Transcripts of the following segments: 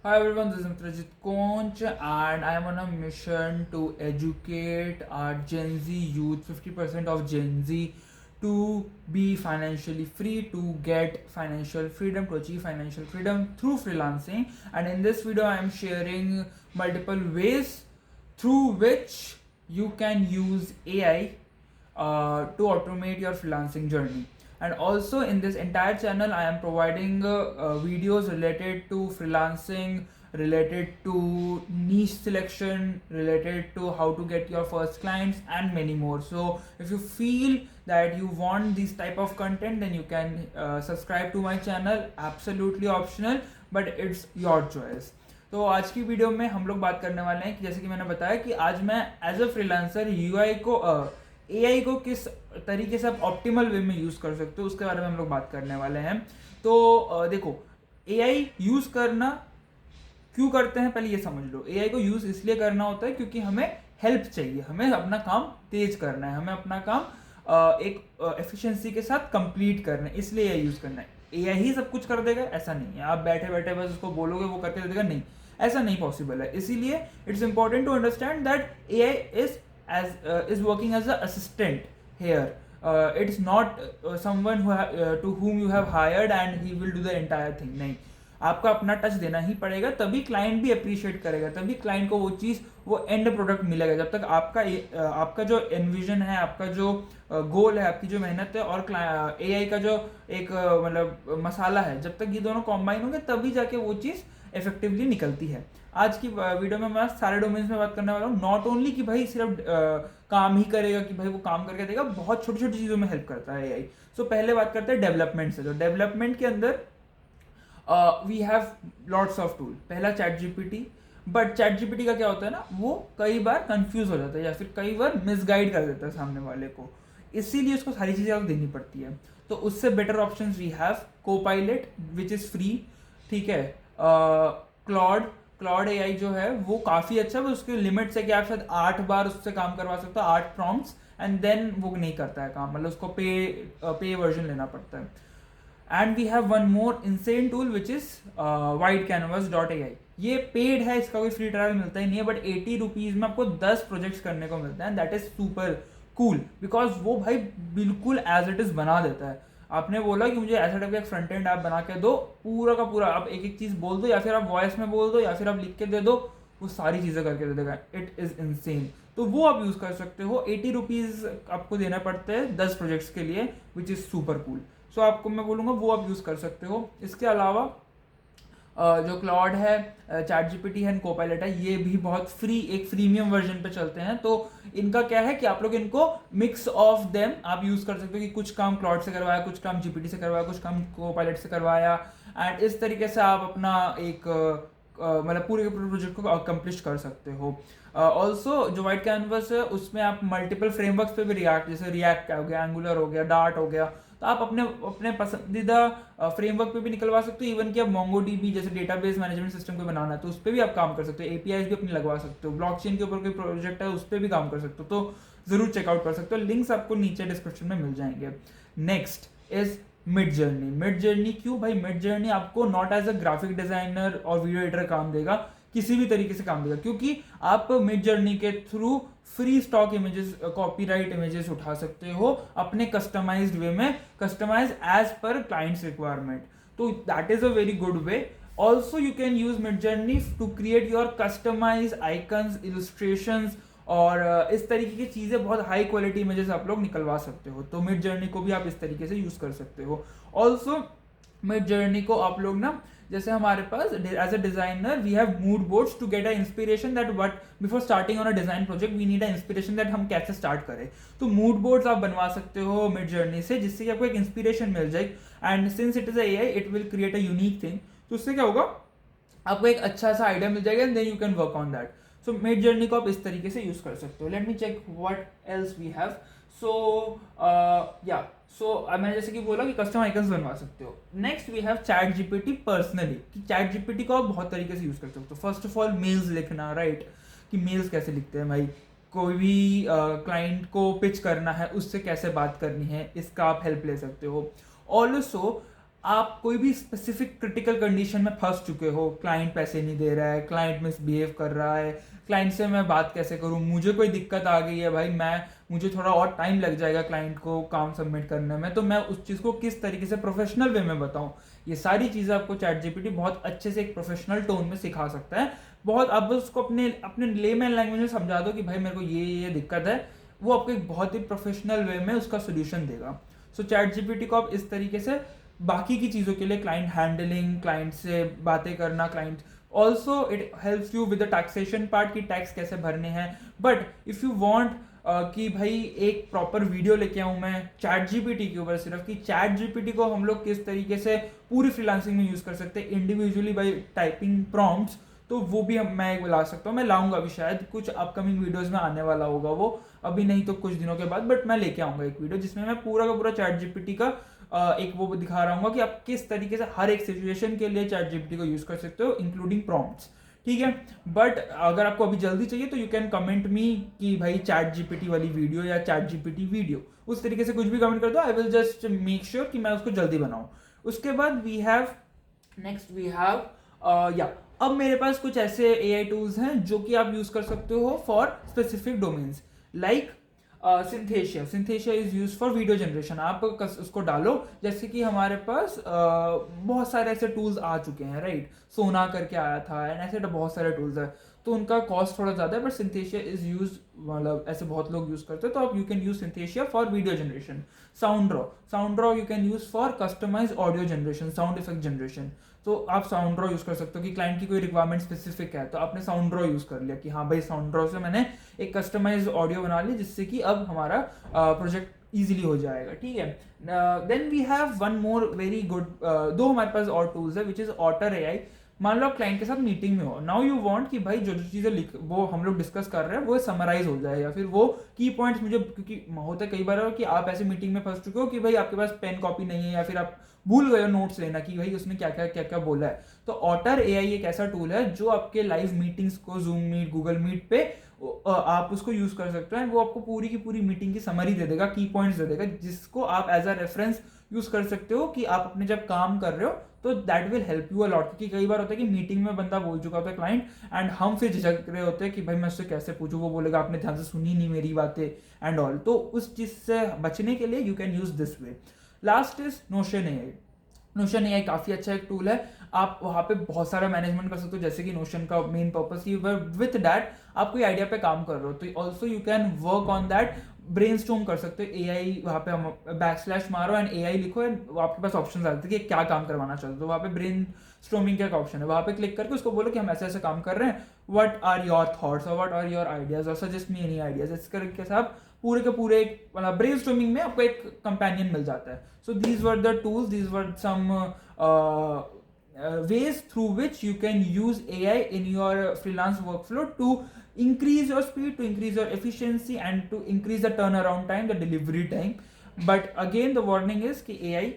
Hi everyone, this is Mitrajit Konch and I am on a mission to educate our Gen Z youth, 50% of Gen Z, to be financially free, to get financial freedom, to achieve financial freedom through freelancing. And in this video, I am sharing multiple ways through which you can use AI to automate your freelancing journey. And also in this entire channel I am providing videos related to freelancing, related to niche selection, related to how to get your first clients and many more. So if you feel that you want this type of content, then you can subscribe to my channel, absolutely optional, but it's your choice. तो आज की video में हम लोग बात करने वाले हैं कि जैसे कि मैंने बताया कि आज मैं एज अ फ्रीलांसर यूआई को एआई को किस तरीके से आप ऑप्टिमल वे में यूज़ कर सकते हो उसके बारे में हम लोग बात करने वाले हैं। तो देखो, एआई यूज़ करना क्यों करते हैं पहले ये समझ लो। एआई को यूज़ इसलिए करना होता है क्योंकि हमें हेल्प चाहिए, हमें अपना काम तेज करना है, हमें अपना काम एक एफिशिएंसी के साथ कंप्लीट करना है, इसलिए एआई यूज़ करना है। एआई ही सब कुछ कर देगा ऐसा नहीं है, आप बैठे बैठे बस उसको बोलोगे वो करके दे देगा, नहीं, ऐसा नहीं पॉसिबल है। इसीलिए it's important to understand that AI is working as an assistant here. It's not someone to whom you have hired and he will do the entire thing. नहीं, आपका अपना टच देना ही पड़ेगा, तभी क्लाइंट भी अप्रिशिएट करेगा, तभी क्लाइंट को वो चीज़, वो एंड प्रोडक्ट मिलेगा। जब तक आपका जो एनविजन है, आपका जो गोल है, आपकी जो मेहनत है और एआई का जो एक मतलब मसाला है, जब तक ये दोनों कॉम्बाइन होंगे तभी जाके वो चीज़ इफेक्टिवली निकलती है। आज की वीडियो में मैं सारे डोमेन्स में बात करने वाला हूँ। नॉट ओनली कि भाई सिर्फ काम ही करेगा, कि भाई वो काम करके देगा, बहुत छोटी छोटी चीज़ों में हेल्प करता है एआई। सो पहले बात करते हैं डेवलपमेंट से। तो डेवलपमेंट के अंदर we have lots of tool. पहला chat GPT. But chat GPT का क्या होता है ना, वो कई बार कंफ्यूज हो जाता है या फिर कई बार मिसगाइड कर देता है सामने वाले को, इसीलिए उसको सारी चीज़ें आपको देनी पड़ती है। तो उससे better options we have Copilot which is free, ठीक है। क्लॉड एआई जो है वो काफ़ी अच्छा है, उसके लिमिट्स है कि आप शायद 8 बार उससे काम करवा सकते हो, 8 प्रॉम्प्ट्स, एंड देन वो नहीं करता है काम, मतलब उसको पे वर्जन लेना पड़ता है। And we have one more insane tool which is whitecanvas.ai। ये पेड है, इसका कोई फ्री ट्रायल मिलता ही नहीं है, बट 80 रुपीज़ में आपको 10 प्रोजेक्ट्स करने को मिलता है। That is super cool because वो भाई बिल्कुल एज इट इज़ बना देता है। आपने बोला कि मुझे ऐसा टाइप का एक फ्रंट एंड ऐप बना के दो, पूरा का पूरा आप एक एक चीज़ बोल दो, या फिर आप वॉइस में बोल दो, या फिर आप लिख के दे दो, वो सारी चीज़ें करके दे देगा। It is insane. तो वो आप यूज़ कर सकते हो। 80 रुपीज़ आपको देना पड़ता है 10 प्रोजेक्ट्स के लिए, विच इज़ सुपर कूल। सो आपको मैं बोलूँगा वो आप यूज़ कर सकते हो। इसके अलावा जो क्लाउड है, चैट जीपीटी है, कोपायलट है, ये भी बहुत फ्री, एक फ्रीमियम वर्जन पे चलते हैं। तो इनका क्या है कि आप लोग इनको मिक्स ऑफ देम आप यूज़ कर सकते हो कि कुछ काम क्लाउड से करवाया, कुछ काम जीपीटी से करवाया, कुछ काम कोपायलट से करवाया, एंड इस तरीके से आप अपना एक मतलब पूरे के पूरे प्रोजेक्ट को अकम्प्लिश कर सकते हो। ऑल्सो जो वाइट कैनवस है उसमें आप मल्टीपल फ्रेमवर्क्स पे भी रिएक्ट, जैसे रिएक्ट हो गया, एंगुलर हो गया, डार्ट हो गया, तो आप अपने अपने पसंदीदा फ्रेमवर्क पे भी निकलवा सकते हो। इवन कि आप मोंगोडीबी जैसे डेटाबेस मैनेजमेंट सिस्टम को बनाना है तो उस पर भी आप काम कर सकते हो, एपीआईज भी अपनी लगवा सकते हो, ब्लॉकचेन के ऊपर कोई प्रोजेक्ट है उस पर भी काम कर सकते हो, तो जरूर चेकआउट कर सकते हो। लिंक्स आपको नीचे डिस्क्रिप्शन में मिल जाएंगे। Next is Midjourney. Midjourney क्यों भाई? मिड जर्नी आपको not as a graphic designer और वीडियो एडिटर काम देगा, किसी भी तरीके से काम देगा, क्योंकि आप मिड जर्नी के through free stock images, copyright images उठा सकते हो अपने कस्टमाइज्ड वे में, customize as per clients requirement. तो that is a very good way. Also you can use Midjourney to create your customize icons, illustrations, और इस तरीके की चीज़ें, बहुत हाई क्वालिटी इमेजेस आप लोग निकलवा सकते हो। तो मिड जर्नी को भी आप इस तरीके से यूज़ कर सकते हो। ऑल्सो मिड जर्नी को आप लोग ना, जैसे हमारे पास as a designer we have mood boards to get a inspiration that what before starting on a design project we need a inspiration that हम कैसे स्टार्ट करें। तो मूड बोर्ड्स आप बनवा सकते हो मिड जर्नी से, जिससे कि आपको एक इंस्पिरेशन मिल जाए, and since it is a AI it will create a unique thing. तो उससे क्या होगा, आपको एक अच्छा सा आइडिया मिल जाएगा, and then you can work on that. So Midjourney को आप इस तरीके से यूज कर सकते हो। Let me check what else we have. So yeah so मैंने जैसे कि बोला कि कस्टम आइकन्स बनवा सकते हो। Next we have chat GPT personally, कि चैट जीपीटी को आप बहुत तरीके से यूज कर सकते हो। फर्स्ट ऑफ ऑल मेल्स लिखना, राइट, कि मेल्स कैसे लिखते हैं भाई, कोई भी क्लाइंट को पिच करना है, उससे कैसे बात करनी है, इसका आप हेल्प ले सकते हो। ऑल्सो आप कोई भी स्पेसिफिक क्रिटिकल कंडीशन में फंस चुके हो, क्लाइंट पैसे नहीं दे रहा है, क्लाइंट मिसबिहेव कर रहा है, क्लाइंट से मैं बात कैसे करूं, मुझे कोई दिक्कत आ गई है भाई, मुझे थोड़ा और टाइम लग जाएगा क्लाइंट को काम सबमिट करने में, तो मैं उस चीज़ को किस तरीके से प्रोफेशनल वे में बताऊं, ये सारी चीज़ें आपको चैट जीपीटी बहुत अच्छे से एक प्रोफेशनल टोन में सिखा सकता है। बहुत आप बस उसको अपने अपने लेमैन लैंग्वेज में समझा दो कि भाई मेरे को ये दिक्कत है, वो आपको एक बहुत ही प्रोफेशनल वे में उसका सोल्यूशन देगा। सो चैट जीपीटी को आप इस तरीके से बाकी की चीज़ों के लिए, क्लाइंट हैंडलिंग, क्लाइंट से बातें करना, client also it helps you with the taxation part की टैक्स कैसे भरने हैं। बट इफ़ यू वॉन्ट कि भाई एक प्रॉपर वीडियो लेके आऊँ मैं चैट जीपीटी के ऊपर, सिर्फ कि चैट जीपीटी को हम लोग किस तरीके से पूरी फ्रीलांसिंग में यूज़ कर सकते हैं इंडिविजुअली बाई टाइपिंग प्रॉम्प्ट्स, तो वो भी मैं एक ला सकता हूँ। मैं लाऊंगा अभी, शायद कुछ अपकमिंग वीडियोस में आने वाला होगा वो, अभी नहीं तो कुछ दिनों के बाद, बट मैं लेके आऊंगा एक वीडियो जिसमें मैं पूरा का पूरा चैट जीपीटी का एक वो दिखा रहा हूँ कि आप किस तरीके से हर एक सिचुएशन के लिए चैट जीपीटी को यूज कर सकते हो इंक्लूडिंग प्रॉम्प्ट्स। ठीक है, बट अगर आपको अभी जल्दी चाहिए तो यू कैन कमेंट मी कि भाई चैट जीपीटी वाली वीडियो या चैट जीपीटी वीडियो, उस तरीके से कुछ भी कमेंट कर दो, आई विल जस्ट मेक श्योर कि मैं उसको जल्दी बनाऊं। उसके बाद वी हैव या अब मेरे पास कुछ ऐसे AI टूल्स हैं जो कि आप यूज कर सकते हो for specific domains, like Synthesia is use for video generation. आप उसको डालो, जैसे कि हमारे पास बहुत सारे ऐसे टूल्स आ चुके हैं, राइट, सोना करके आया था एंड ऐसे बहुत सारे टूल्स हैं, तो उनका कॉस्ट थोड़ा ज़्यादा है, बट सिंथेशिया इज यूज, मतलब ऐसे बहुत लोग यूज करते हैं, तो आप you can use Synthesia for video generation. Sound draw you can use for customize audio generation, sound effect generation. तो आप साउंड ड्रॉ यूज कर सकते हो कि क्लाइंट की कोई रिक्वायरमेंट स्पेसिफिक है, तो आपने साउंड ड्रॉ यूज कर लिया कि हाँ भाई साउंड ड्रॉ से मैंने एक कस्टमाइज ऑडियो बना ली, जिससे कि अब हमारा प्रोजेक्ट इजीली हो जाएगा। ठीक है, then we have one more very good, दो हमारे पास और टूल्स है विच इज ऑटर AI। मान लो आप क्लाइंट के साथ मीटिंग में हो, नाउ यू वांट कि भाई जो जो चीज़ें वो हम लोग डिस्कस कर रहे हैं वो समराइज हो जाए, या फिर वो की पॉइंट्स मुझे, क्योंकि होता है कई बार कि आप ऐसे मीटिंग में फंस चुके हो कि भाई आपके पास पेन कॉपी नहीं है, या फिर आप भूल गए हो नोट्स लेना कि भाई उसने क्या क्या बोला है, तो ऑटर AI एक ऐसा टूल है जो आपके लाइव मीटिंग्स को जूम मीट, गूगल मीट पे आप उसको यूज कर सकते हैं, वो आपको पूरी की पूरी मीटिंग की समरी दे देगा, की पॉइंट्स दे देगा, जिसको आप एज अ रेफरेंस यूज कर सकते हो कि आप अपने जब काम कर रहे हो, तो that will help you a lot. क्योंकि कई बार होता है कि मीटिंग में बंदा बोल चुका होता है क्लाइंट, एंड हम फिर झिझक रहे होते हैं कि भाई मैं उससे कैसे पूछूं, वो बोलेगा आपने ध्यान से सुनी नहीं मेरी बातें एंड ऑल, तो उस चीज से बचने के लिए you can use this way. Last is notion AI। Notion AI काफ़ी अच्छा एक टूल है, आप वहाँ पे बहुत सारा मैनेजमेंट कर सकते हो, जैसे कि नोशन का मेन पर्पस की विथ दैट आप कोई आइडिया पे काम कर रहे हो, तो also you can work on that, brainstorm कर सकते हो। AI वहाँ पे हम बैकस्लैश मारो एंड AI लिखो, एंड आपके पास ऑप्शन आते हैं कि क्या काम करवाना चाहते हो, तो वहाँ पे ब्रेन स्टॉर्मिंग का ऑप्शन है, वहाँ पे क्लिक करके उसको बोलो कि हम ऐसे ऐसे काम कर रहे हैं, व्हाट आर योर थॉट्स और व्हाट आर योर आइडियाज, और सजेस्ट मी एनी आइडियाज। इस तरीके से आप पूरे के पूरे मतलब ब्रेनस्टॉर्मिंग में आपको एक कंपेनियन मिल जाता है। So these were the tools, these were some ways through which you can use AI in your freelance workflow to increase your speed, to increase your efficiency, and to increase the turnaround time, the delivery time. But again the warning is कि AI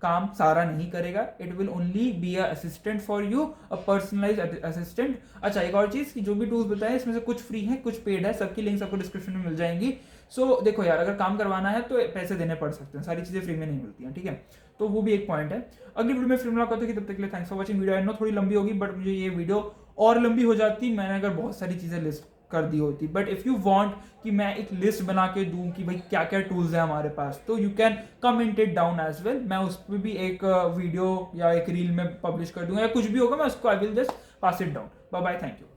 काम सारा नहीं करेगा, it will only be a assistant for you, a personalise assistant. अच्छा, एक और चीज़ कि जो भी टूल्स बताए इसमें से कुछ फ्री है, कुछ पेड है, सबकी लिंक्स आपको डिस्क्रिप्शन में मिल जाएंगी। सो देखो यार, अगर काम करवाना है तो पैसे देने पड़ सकते हैं, सारी चीज़ें फ्री में नहीं मिलती हैं, ठीक है, तो वो भी एक पॉइंट है। अगली वीडियो में फिर मुलाकात होगी, तब तक के लिए thanks for watching video. I know थोड़ी लंबी होगी, बट मुझे ये वीडियो और लंबी हो जाती मैंने अगर बहुत सारी चीज़ें लिस्ट कर दी होती, बट इफ़ यू वांट कि मैं एक लिस्ट बना के दूं कि भाई क्या क्या टूल्स हैं हमारे पास, तो you can comment it down as well, मैं उस पर भी एक वीडियो या एक रील में पब्लिश कर दूंगा, या कुछ भी होगा मैं उसको I will just pass it down. Bye bye, thank you.